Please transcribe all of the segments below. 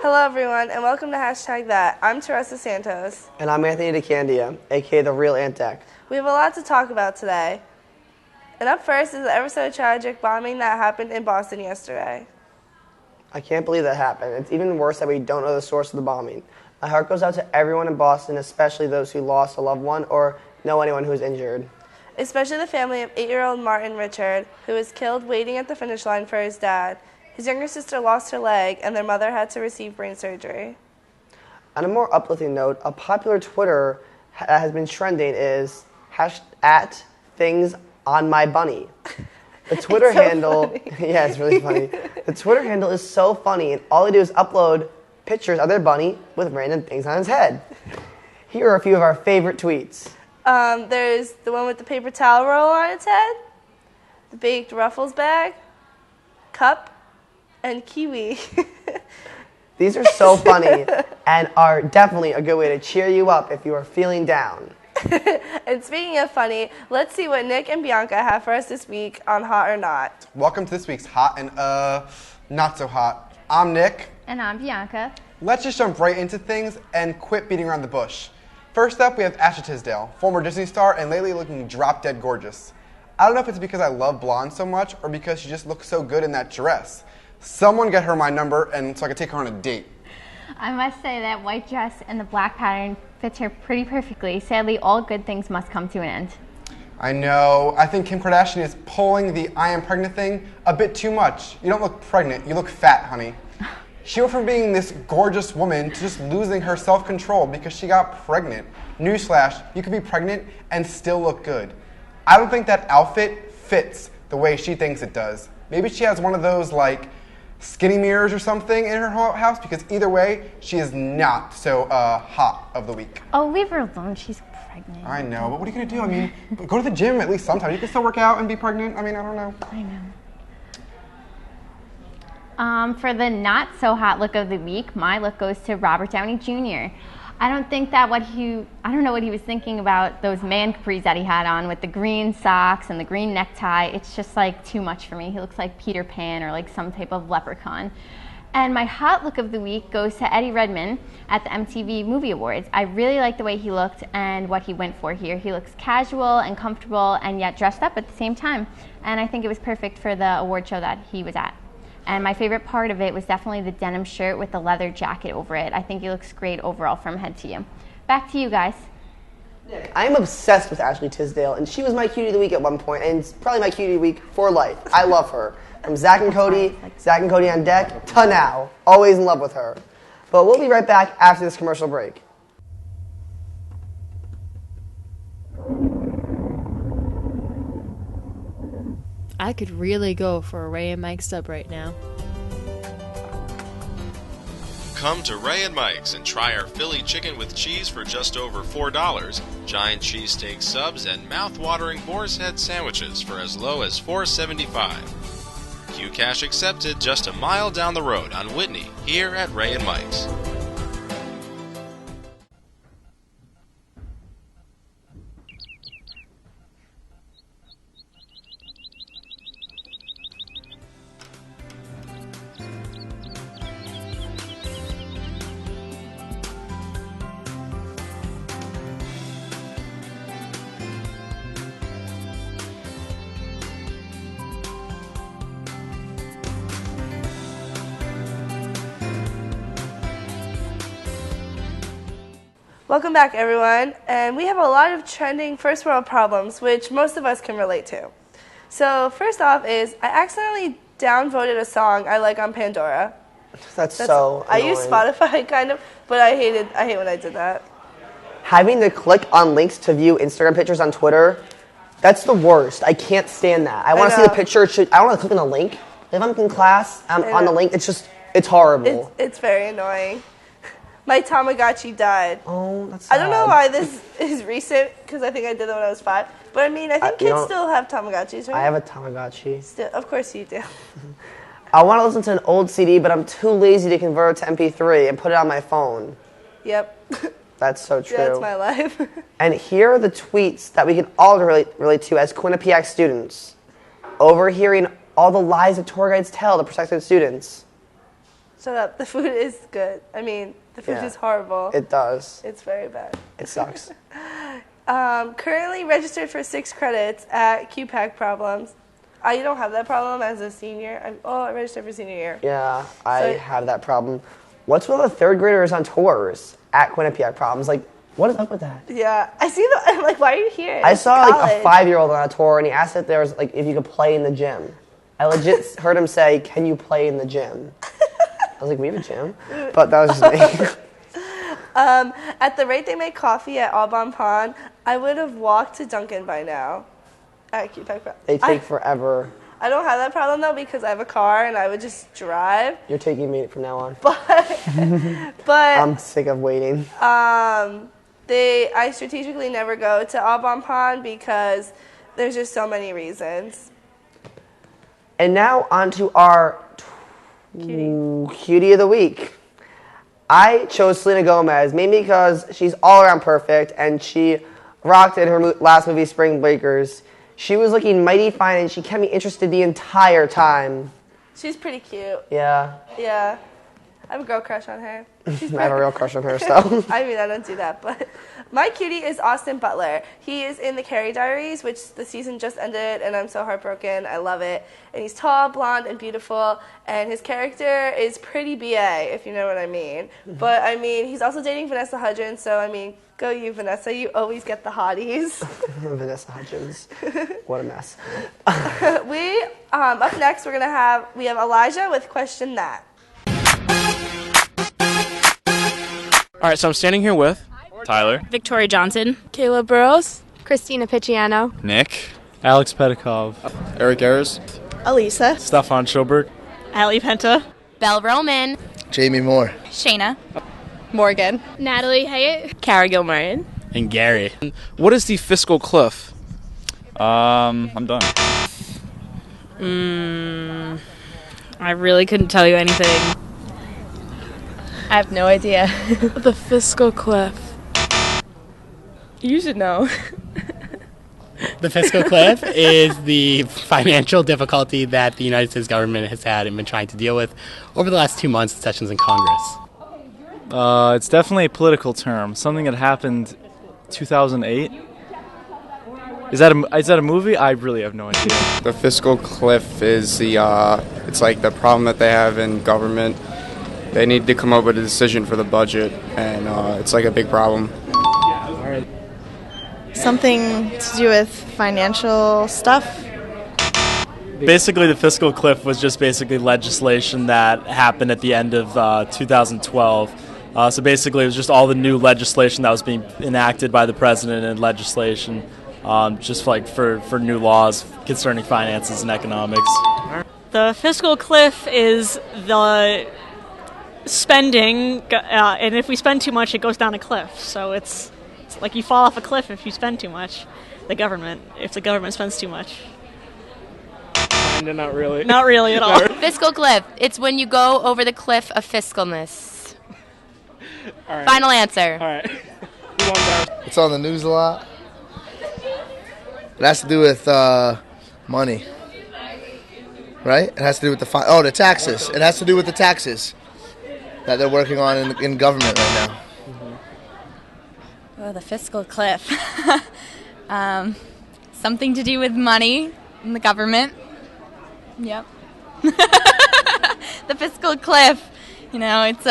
Hello everyone, and welcome to #That. I'm Teresa Santos. And I'm Anthony DeCandia, a.k.a. the real Ant Deck. We have a lot to talk about today. And up first is the ever so tragic bombing that happened in Boston yesterday. I can't believe that happened. It's even worse that we don't know the source of the bombing. My heart goes out to everyone in Boston, especially those who lost a loved one or know anyone who is injured. Especially the family of 8-year-old Martin Richard, who was killed waiting at the finish line for his dad. His younger sister lost her leg, and their mother had to receive brain surgery. On a more uplifting note, a popular Twitter that has been trending is @ThingsOnMyBunny. The Twitter handle, yeah, it's really funny. The Twitter handle is so funny, and all they do is upload pictures of their bunny with random things on his head. Here are a few of our favorite tweets. There's the one with the paper towel roll on its head, the baked Ruffles bag, cup, and kiwi. These are so funny and are definitely a good way to cheer you up if you are feeling down. And speaking of funny, let's see what Nick and Bianca have for us this week on Hot or Not. Welcome to this week's Hot and Not So Hot. I'm Nick. And I'm Bianca. Let's just jump right into things and quit beating around the bush. First up, we have Ashley Tisdale, former Disney star and lately looking drop-dead gorgeous. I don't know if it's because I love blonde so much or because she just looks so good in that dress. Someone get her my number and so I can take her on a date. I must say that white dress and the black pattern fits her pretty perfectly. Sadly, all good things must come to an end. I know. I think Kim Kardashian is pulling the I am pregnant thing a bit too much. You don't look pregnant, you look fat, honey. She went from being this gorgeous woman to just losing her self-control because she got pregnant. Newsflash, you could be pregnant and still look good. I don't think that outfit fits the way she thinks it does. Maybe she has one of those, like, skinny mirrors or something in her house, because either way, she is not so hot of the week. Oh, leave her alone. She's pregnant. I know, but what are you going to do? I mean, go to the gym at least sometimes. You can still work out and be pregnant. I mean, I don't know. I know. For the not so hot look of the week, my look goes to Robert Downey Jr. I don't know what he was thinking about those man capris that he had on with the green socks and the green necktie. It's just like too much for me. He looks like Peter Pan or like some type of leprechaun. And my hot look of the week goes to Eddie Redmayne at the MTV Movie Awards. I really like the way he looked and what he went for here. He looks casual and comfortable and yet dressed up at the same time. And I think it was perfect for the award show that he was at. And my favorite part of it was definitely the denim shirt with the leather jacket over it. I think he looks great overall from head to toe. Back to you guys. I'm obsessed with Ashley Tisdale, and she was my cutie of the week at one point, and it's probably my cutie of the week for life. I love her. From Zach and Cody on deck, to now. Always in love with her. But we'll be right back after this commercial break. I could really go for a Ray and Mike sub right now. Come to Ray and Mike's and try our Philly chicken with cheese for just over $4, giant cheesesteak subs, and mouth-watering boar's head sandwiches for as low as $4.75. Qcash accepted just a mile down the road on Whitney, here at Ray and Mike's. Welcome back, everyone. And we have a lot of trending first world problems, which most of us can relate to. So first off is I accidentally downvoted a song I like on Pandora. That's so annoying. I use Spotify kind of, but I hate when I did that. Having to click on links to view Instagram pictures on Twitter, that's the worst. I can't stand that. I want to see the picture. I don't want to click on the link. If I'm in class, I'm on the link. It's horrible. It's very annoying. My Tamagotchi died. Oh, that's sad. I don't know why this is recent, because I think I did it when I was 5. But I mean, I think kids still have Tamagotchis, right? I have a Tamagotchi. Still, of course you do. I want to listen to an old CD, but I'm too lazy to convert it to MP3 and put it on my phone. Yep. That's so true. That's my life. And here are the tweets that we can all relate to as Quinnipiac students. Overhearing all the lies that tour guides tell to prospective students. Shut up. The food is good. I mean, the food Yeah. is horrible. It does. It's very bad. It sucks. Currently registered for 6 credits at QPAC Problems. You don't have that problem as a senior. I registered for senior year. Yeah, I have that problem. What's with all the 3rd graders on tours at Quinnipiac Problems? Like, what is up with that? Yeah, I see. I'm like, why are you here? I It's saw like a college. 5-year-old on a tour, and he asked if there was like if you could play in the gym. I legit heard him say, "Can you play in the gym?" I was like, "We have a gym," but that was just me. At the rate they make coffee at Aubon Pond, I would have walked to Dunkin' by now. At QPAC Problems. They take forever. I don't have that problem though because I have a car and I would just drive. You're taking me from now on. But I'm sick of waiting. I strategically never go to Aubon Pond because there's just so many reasons. And now on to our cutie of the week. I chose Selena Gomez mainly because she's all around perfect and she rocked in her last movie, Spring Breakers. She was looking mighty fine and she kept me interested the entire time. She's pretty cute. Yeah. Yeah. I have a girl crush on her. I have a real crush on her, so. I mean, I don't do that, but my cutie is Austin Butler. He is in the Carrie Diaries, which the season just ended, and I'm so heartbroken. I love it. And he's tall, blonde, and beautiful, and his character is pretty BA, if you know what I mean. But, I mean, he's also dating Vanessa Hudgens, so, I mean, go you, Vanessa. You always get the hotties. Vanessa Hudgens. What a mess. Up next, we have Elijah with Question That. All right, so I'm standing here with Tyler, Victoria Johnson, Kayla Burrows, Christina Picciano, Nick, Alex Petikov, Eric Ayers, Elisa, Stefan Schilberg, Ali Penta, Belle Roman, Jamie Moore, Shayna, Morgan, Natalie Hayet, Cara Gilmarian, and Gary. What is the fiscal cliff? I'm done. I really couldn't tell you anything. I have no idea. the fiscal cliff. You should know. The fiscal cliff is the financial difficulty that the United States government has had and been trying to deal with over the last 2 months of sessions in Congress. It's definitely a political term. Something that happened 2008. Is that a movie? I really have no idea. The fiscal cliff is it's like the problem that they have in government. They need to come up with a decision for the budget, and it's like a big problem. Something to do with financial stuff. Basically, the fiscal cliff was just basically legislation that happened at the end of 2012. So basically, it was just all the new legislation that was being enacted by the president and legislation, just like for new laws concerning finances and economics. The fiscal cliff is the spending, and if we spend too much, it goes down a cliff. So it's like you fall off a cliff if you spend too much. If the government spends too much. Kinda, not really. Not really at all. Fiscal cliff. It's when you go over the cliff of fiscalness. All right. Final answer. All right. It's on the news a lot. It has to do with money, right? It has to do with the taxes. It has to do with the taxes that they're working on in government right now. Oh, the fiscal cliff. Something to do with money in the government. Yep. The fiscal cliff. You know, it's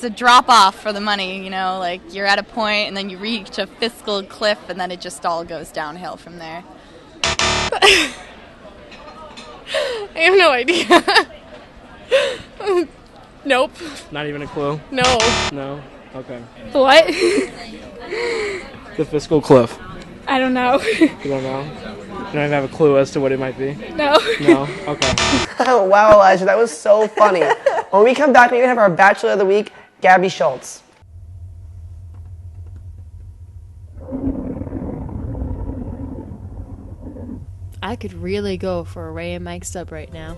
a drop off for the money. You know, like you're at a point and then you reach a fiscal cliff and then it just all goes downhill from there. I have no idea. Nope. Not even a clue? No. No? Okay. What? The fiscal cliff. I don't know. You don't know? You don't even have a clue as to what it might be? No. No? Okay. Wow, Elijah, that was so funny. When we come back, we're going to have our Bachelor of the Week, Gabrielle Shultz. I could really go for a Ray and Mike sub right now.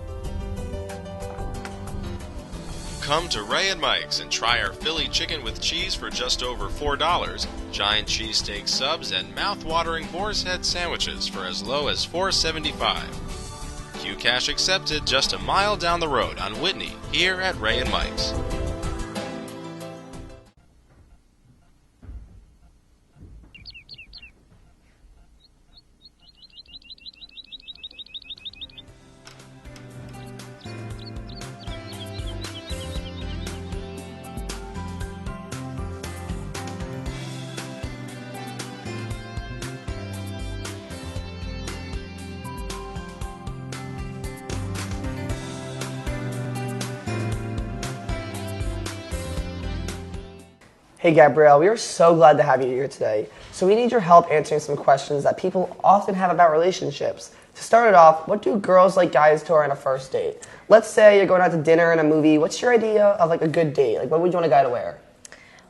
Come to Ray and Mike's and try our Philly chicken with cheese for just over $4, giant cheesesteak subs, and mouth-watering boar's head sandwiches for as low as $4.75. Cash accepted just a mile down the road on Whitney, here at Ray and Mike's. Hey Gabrielle, we are so glad to have you here today. So we need your help answering some questions that people often have about relationships. To start it off, what do girls like guys to on a first date? Let's say you're going out to dinner and a movie. What's your idea of like a good date? Like what would you want a guy to wear?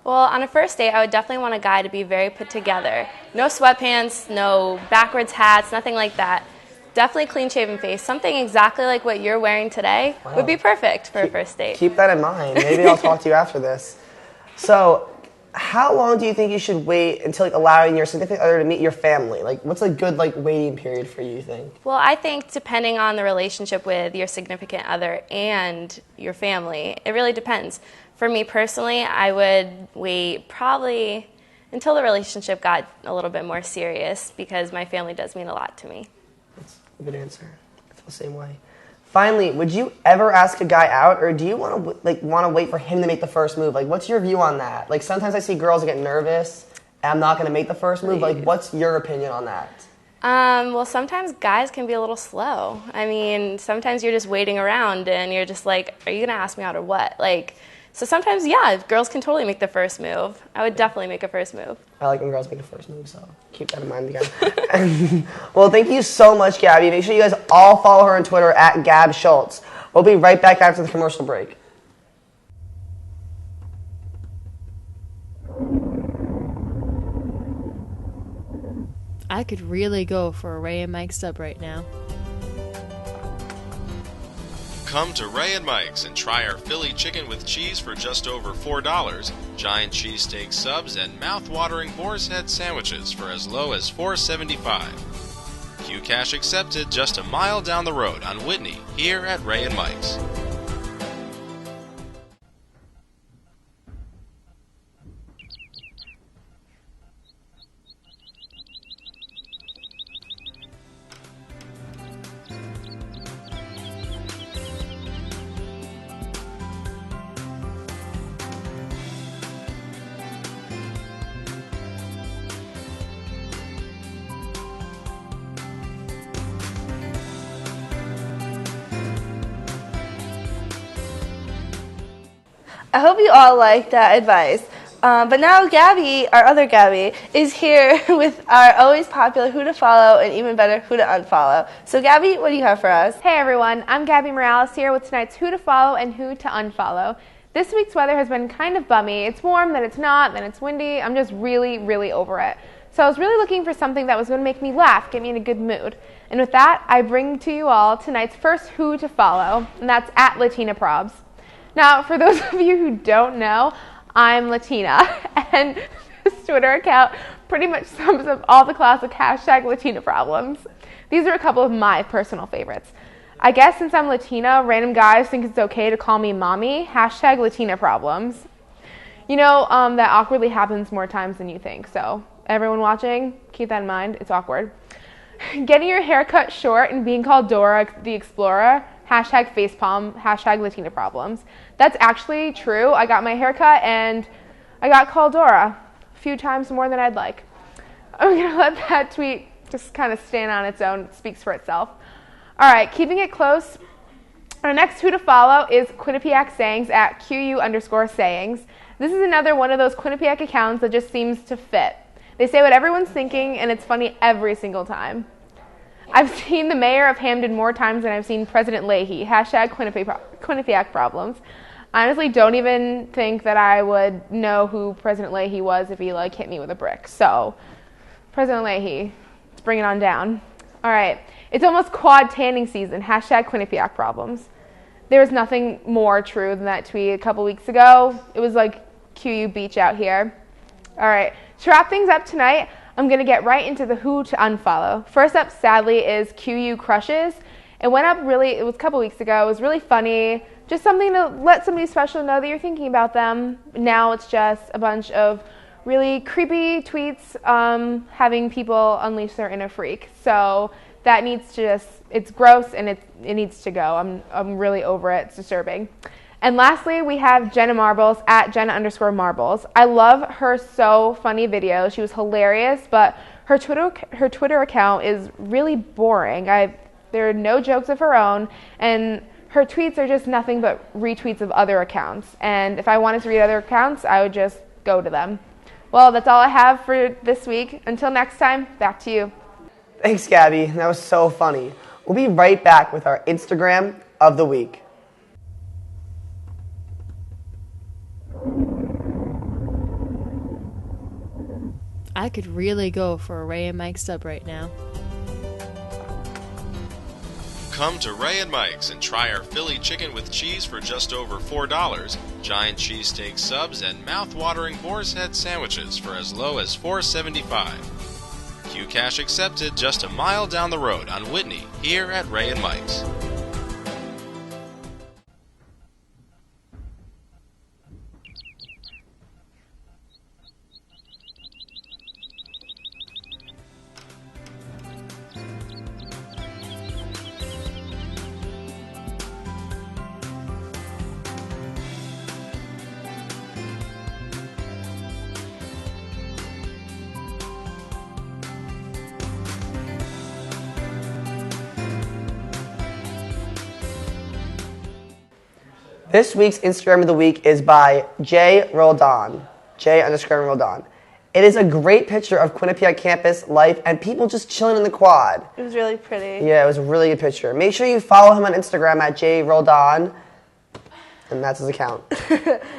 Well, on a first date, I would definitely want a guy to be very put together. No sweatpants, no backwards hats, nothing like that. Definitely clean-shaven face. Something exactly like what you're wearing today would be perfect for a first date. Keep that in mind. Maybe I'll talk to you after this. So, how long do you think you should wait until allowing your significant other to meet your family? Like, what's a good waiting period for you think? Well, I think depending on the relationship with your significant other and your family, it really depends. For me personally, I would wait probably until the relationship got a little bit more serious because my family does mean a lot to me. That's a good answer. I feel the same way. Finally, would you ever ask a guy out, or do you want to wait for him to make the first move? Like, what's your view on that? Like, sometimes I see girls get nervous, and I'm not going to make the first move. Like, what's your opinion on that? Well, sometimes guys can be a little slow. I mean, sometimes you're just waiting around, and you're just like, are you going to ask me out or what? Like, so sometimes, yeah, girls can totally make the first move. I would definitely make a first move. I like when girls make the first move, so keep that in mind again. Well, thank you so much, Gabby. Make sure you guys all follow her on Twitter at Gab Shultz. We'll be right back after the commercial break. I could really go for a Ray and Mike sub right now. Come to Ray and Mike's and try our Philly chicken with cheese for just over $4, giant cheesesteak subs, and mouth-watering boar's head sandwiches for as low as $4.75. Cash accepted just a mile down the road on Whitney, here at Ray and Mike's. I hope you all liked that advice. But now Gabby, our other Gabby, is here with our always popular who to follow and even better who to unfollow. So Gabby, what do you have for us? Hey everyone, I'm Gabby Morales here with tonight's who to follow and who to unfollow. This week's weather has been kind of bummy. It's warm, then it's not, then it's windy. I'm just really, really over it. So I was really looking for something that was going to make me laugh, get me in a good mood. And with that, I bring to you all tonight's first who to follow, and that's at Latina Probs. Now, for those of you who don't know, I'm Latina, and this Twitter account pretty much sums up all the classic hashtag Latina problems. These are a couple of my personal favorites. I guess since I'm Latina, random guys think it's okay to call me mommy, hashtag Latina problems. You know, that awkwardly happens more times than you think, so everyone watching, keep that in mind, it's awkward. Getting your hair cut short and being called Dora the Explorer, hashtag facepalm, hashtag Latina problems. That's actually true. I got my hair cut and I got called Dora a few times more than I'd like. I'm going to let that tweet just kind of stand on its own. It speaks for itself. All right, keeping it close. Our next who to follow is Quinnipiac Sayings at QU_sayings. This is another one of those Quinnipiac accounts that just seems to fit. They say what everyone's thinking and it's funny every single time. I've seen the mayor of Hamden more times than I've seen President Leahy. Hashtag Quinnipiac problems. I honestly don't even think that I would know who President Leahy was if he hit me with a brick. So, President Leahy, let's bring it on down. All right, it's almost quad tanning season. Hashtag Quinnipiac problems. There was nothing more true than that tweet a couple weeks ago. It was like QU beach out here. All right, to wrap things up tonight, I'm going to get right into the who to unfollow. First up, sadly, is QU crushes. It went up it was a couple weeks ago. It was really funny. Just something to let somebody special know that you're thinking about them. Now it's just a bunch of really creepy tweets having people unleash their inner freak. So that needs to it's gross and it needs to go. I'm really over it. It's disturbing. And lastly, we have Jenna Marbles at Jenna_Marbles. I love her so funny videos. She was hilarious, but her Twitter account is really boring. There are no jokes of her own, and her tweets are just nothing but retweets of other accounts. And if I wanted to read other accounts, I would just go to them. Well, that's all I have for this week. Until next time, back to you. Thanks, Gabby. That was so funny. We'll be right back with our Instagram of the week. I could really go for a Ray and Mike sub right now. Come to Ray and Mike's and try our Philly chicken with cheese for just over $4, giant cheesesteak subs, and mouth-watering boar's head sandwiches for as low as $4.75. Q-Cash accepted just a mile down the road on Whitney here at Ray and Mike's. This week's Instagram of the week is by Roldan, J_Roldan. It is a great picture of Quinnipiac campus life and people just chilling in the quad. It was really pretty. Yeah, it was a really good picture. Make sure you follow him on Instagram at Roldan, and that's his account.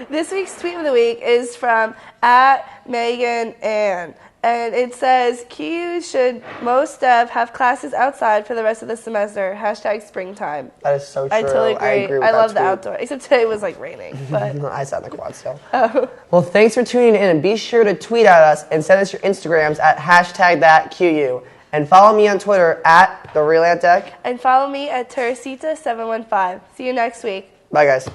This week's tweet of the week is from @MeganAnn. And it says, QU should most have classes outside for the rest of the semester. #springtime. That is so true. I totally agree. I agree with I that love the tweet. outdoor. Except today it was like raining. But I sat in the quad still. Oh. Well, thanks for tuning in, and be sure to tweet at us and send us your Instagrams at #thatQU. And follow me on Twitter at TheRealAntDeck. And follow me at Teresita715. See you next week. Bye, guys.